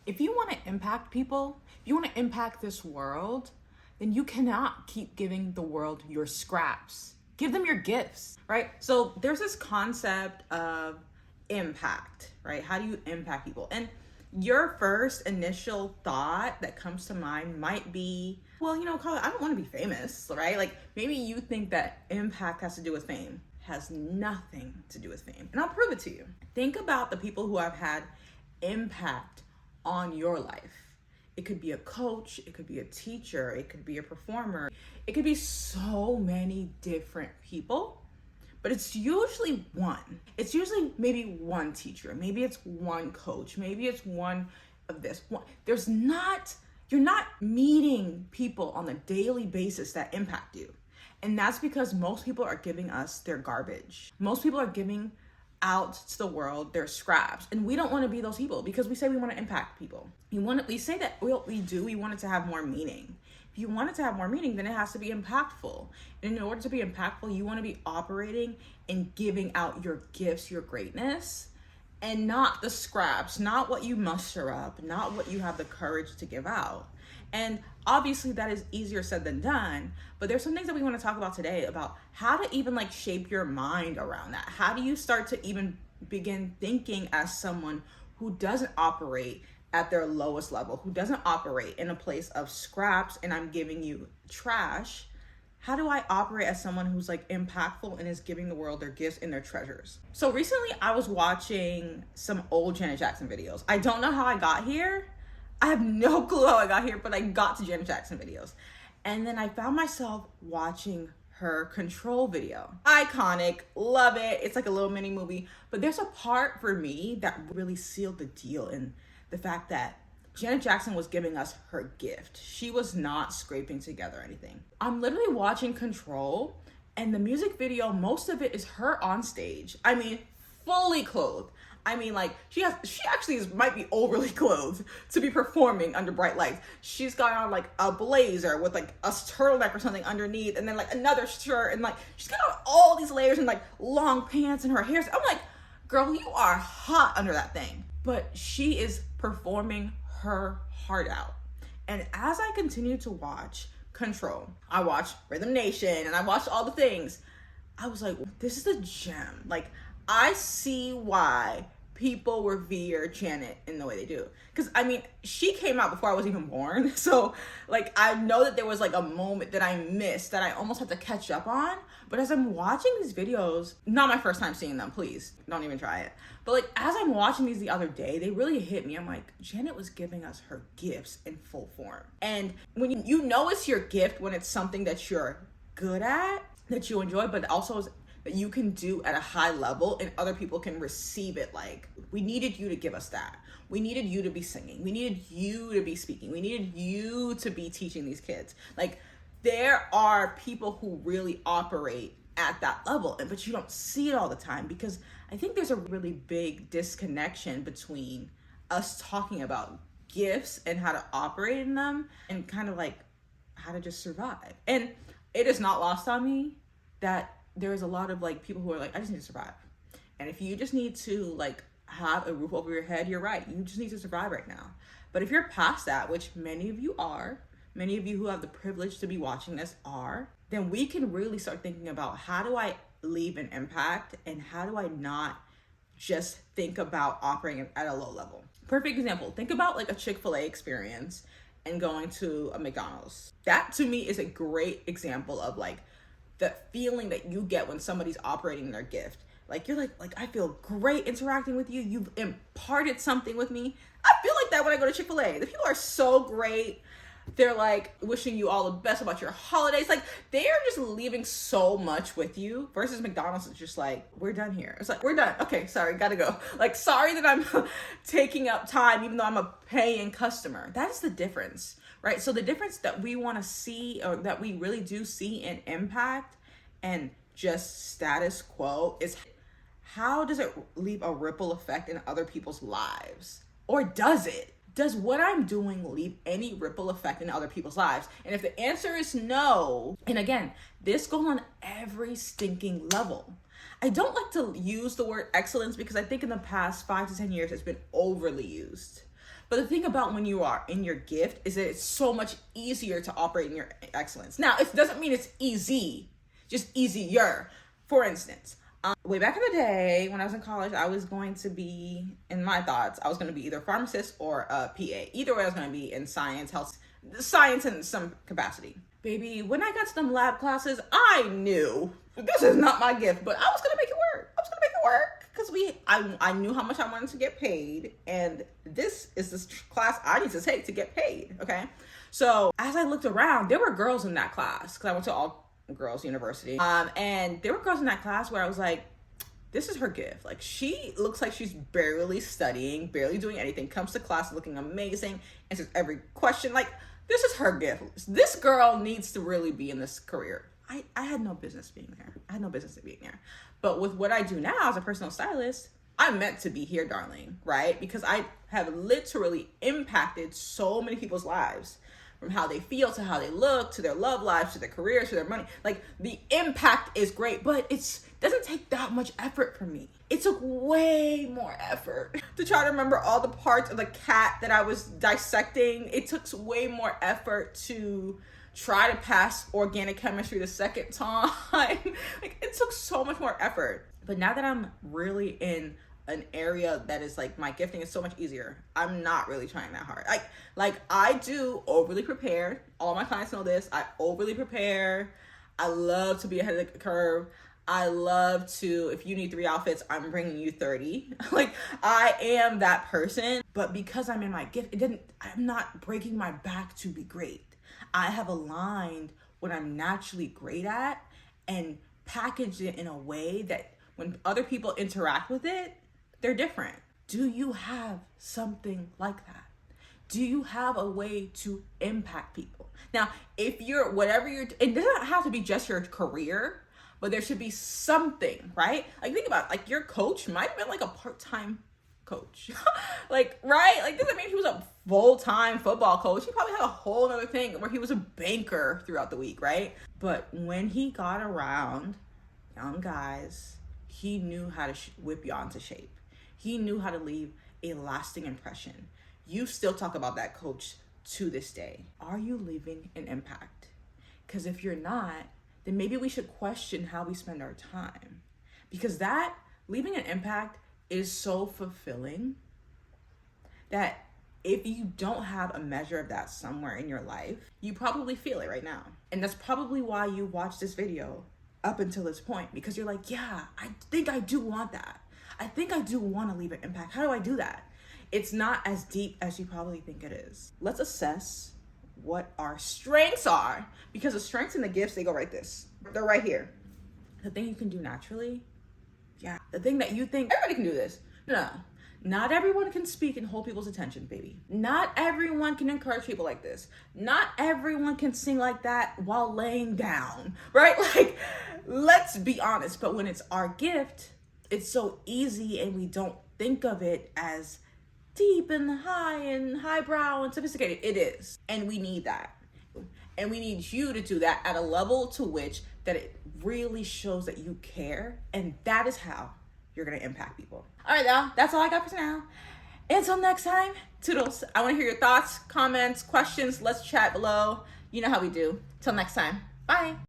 If you want to impact people, if you want to impact this world, then you cannot keep giving the world your scraps. Give them your gifts, right? So there's this concept of impact, right? How do you impact people? And your first initial thought that comes to mind might be, well, Carla, I don't want to be famous, right? Like maybe you think that impact has to do with fame. Has nothing to do with fame. And I'll prove it to you. Think about the people who have had impact on your life. It could be a coach, it could be a teacher, it could be a performer. It could be so many different people, but it's usually one. It's usually maybe one teacher, maybe it's one coach, maybe it's one of this. You're not meeting people on a daily basis that impact you. And that's because most people are giving us their garbage. Most people are giving out to the world their scraps, and we don't want to be those people because we say we want to impact people. We say that what we do, we want it to have more meaning. If you want it to have more meaning, then it has to be impactful. And in order to be impactful, you want to be operating and giving out your gifts, your greatness, and not the scraps, not what you muster up, not what you have the courage to give out. And obviously that is easier said than done, but there's some things that we want to talk about today about how to even shape your mind around that. How do you start to even begin thinking as someone who doesn't operate at their lowest level, who doesn't operate in a place of scraps and I'm giving you trash? How do I operate as someone who's impactful and is giving the world their gifts and their treasures? So recently I was watching some old Janet Jackson videos. I don't know how I got here. I have no clue how I got here, but I got to Janet Jackson videos. And then I found myself watching her Control video. Iconic, love it. It's like a little mini movie. But there's a part for me that really sealed the deal in the fact that Janet Jackson was giving us her gift. She was not scraping together anything. I'm literally watching Control, and the music video, most of it is her on stage. I mean, fully clothed. I mean, she actually might be overly clothed to be performing under bright lights. She's got on a blazer with a turtleneck or something underneath, and then another shirt, and she's got on all these layers and long pants and her hair. I'm like, girl, you are hot under that thing. But she is performing her heart out. And as I continue to watch Control, I watched Rhythm Nation and I watched all the things. I was like, this is a gem. I see why people revere Janet in the way they do. Because, she came out before I was even born. So, I know that there was, a moment that I missed that I almost had to catch up on. But as I'm watching these videos, not my first time seeing them, please, don't even try it. But, as I'm watching these the other day, they really hit me. I'm like, Janet was giving us her gifts in full form. And when you know it's your gift, when it's something that you're good at, that you enjoy, but also that you can do at a high level and other people can receive it. We needed you to give us that. We needed you to be singing. We needed you to be speaking. We needed you to be teaching these kids. There are people who really operate at that level, but you don't see it all the time because I think there's a really big disconnection between us talking about gifts and how to operate in them and kind of how to just survive. And it is not lost on me that there's a lot of people who are I just need to survive. And if you just need to have a roof over your head, you're right. You just need to survive right now. But if you're past that, which many of you are, many of you who have the privilege to be watching this are, then we can really start thinking about how do I leave an impact and how do I not just think about operating at a low level. Perfect example. Think about a Chick-fil-A experience and going to a McDonald's. That to me is a great example of the feeling that you get when somebody's operating their gift. You're I feel great interacting with you. You've imparted something with me. I feel like that when I go to Chick-fil-A. The people are so great. They're wishing you all the best about your holidays. They are just leaving so much with you versus McDonald's is just we're done here. It's we're done. Okay, sorry, gotta go. Sorry that I'm taking up time even though I'm a paying customer. That is the difference, right? So the difference that we want to see, or that we really do see in impact and just status quo, is how does it leave a ripple effect in other people's lives? Or does it? Does what I'm doing leave any ripple effect in other people's lives? And if the answer is no, and again, this goes on every stinking level. I don't like to use the word excellence because I think in the past 5 to 10 years it's been overly used. But the thing about when you are in your gift is that it's so much easier to operate in your excellence. Now, it doesn't mean it's easy, just easier. For instance, way back in the day when I was in college, I was going to be, in my thoughts, I was going to be either a pharmacist or a PA. Either way, I was going to be in science, health, science in some capacity. Baby, when I got to them lab classes, I knew this is not my gift, but I was going to make it work. I was going to make it work because I knew how much I wanted to get paid, and this is this class I need to take to get paid, okay? So as I looked around, there were girls in that class because I went to all girls university, and there were girls in that class where I was like, this is her gift. Like, she looks like she's barely studying, barely doing anything, comes to class looking amazing, answers every question. Like, this is her gift. This girl needs to really be in this career. I had no business being there. I had no business being there. But with what I do now as a personal stylist, I'm meant to be here, darling, right? Because I have literally impacted so many people's lives, from how they feel to how they look, to their love lives, to their careers, to their money. Like, the impact is great, but it doesn't take that much effort for me. It took way more effort to try to remember all the parts of the cat that I was dissecting. It took way more effort to try to pass organic chemistry the second time. Like, it took so much more effort. But now that I'm really in an area that is like my gifting, is so much easier. I'm not really trying that hard. Like I do overly prepare. All my clients know this. I overly prepare. I love to be ahead of the curve. I love to, if you need 3 outfits, I'm bringing you 30. Like, I am that person. But because I'm in my gift, I'm not breaking my back to be great. I have aligned what I'm naturally great at and packaged it in a way that when other people interact with it, they're different. Do you have something like that? Do you have a way to impact people? Now, if you're, it doesn't have to be just your career, but there should be something, right? Like, think about it. Like, your coach might have been like a part-time coach. Like, right? Like, doesn't mean he was a full-time football coach. He probably had a whole other thing where he was a banker throughout the week, right? But when he got around young guys, he knew how to whip you onto shape. He knew how to leave a lasting impression. You still talk about that coach to this day. Are you leaving an impact? Because if you're not, then maybe we should question how we spend our time. Because that, leaving an impact, is so fulfilling that if you don't have a measure of that somewhere in your life, you probably feel it right now. And that's probably why you watch this video up until this point, because you're like, yeah, I think I do want that. I think I do want to leave an impact. How do I do that? It's not as deep as you probably think it is. Let's assess what our strengths are, because the strengths and the gifts, they go right this. They're right here. The thing you can do naturally, yeah. The thing that you think, everybody can do this. No, not everyone can speak and hold people's attention, baby. Not everyone can encourage people like this. Not everyone can sing like that while laying down, right? Like, let's be honest. But when it's our gift, it's so easy and we don't think of it as deep and highbrow and sophisticated. It is. And we need that. And we need you to do that at a level to which that it really shows that you care. And that is how you're going to impact people. All right, y'all. That's all I got for now. Until next time, toodles. I want to hear your thoughts, comments, questions. Let's chat below. You know how we do. Till next time. Bye.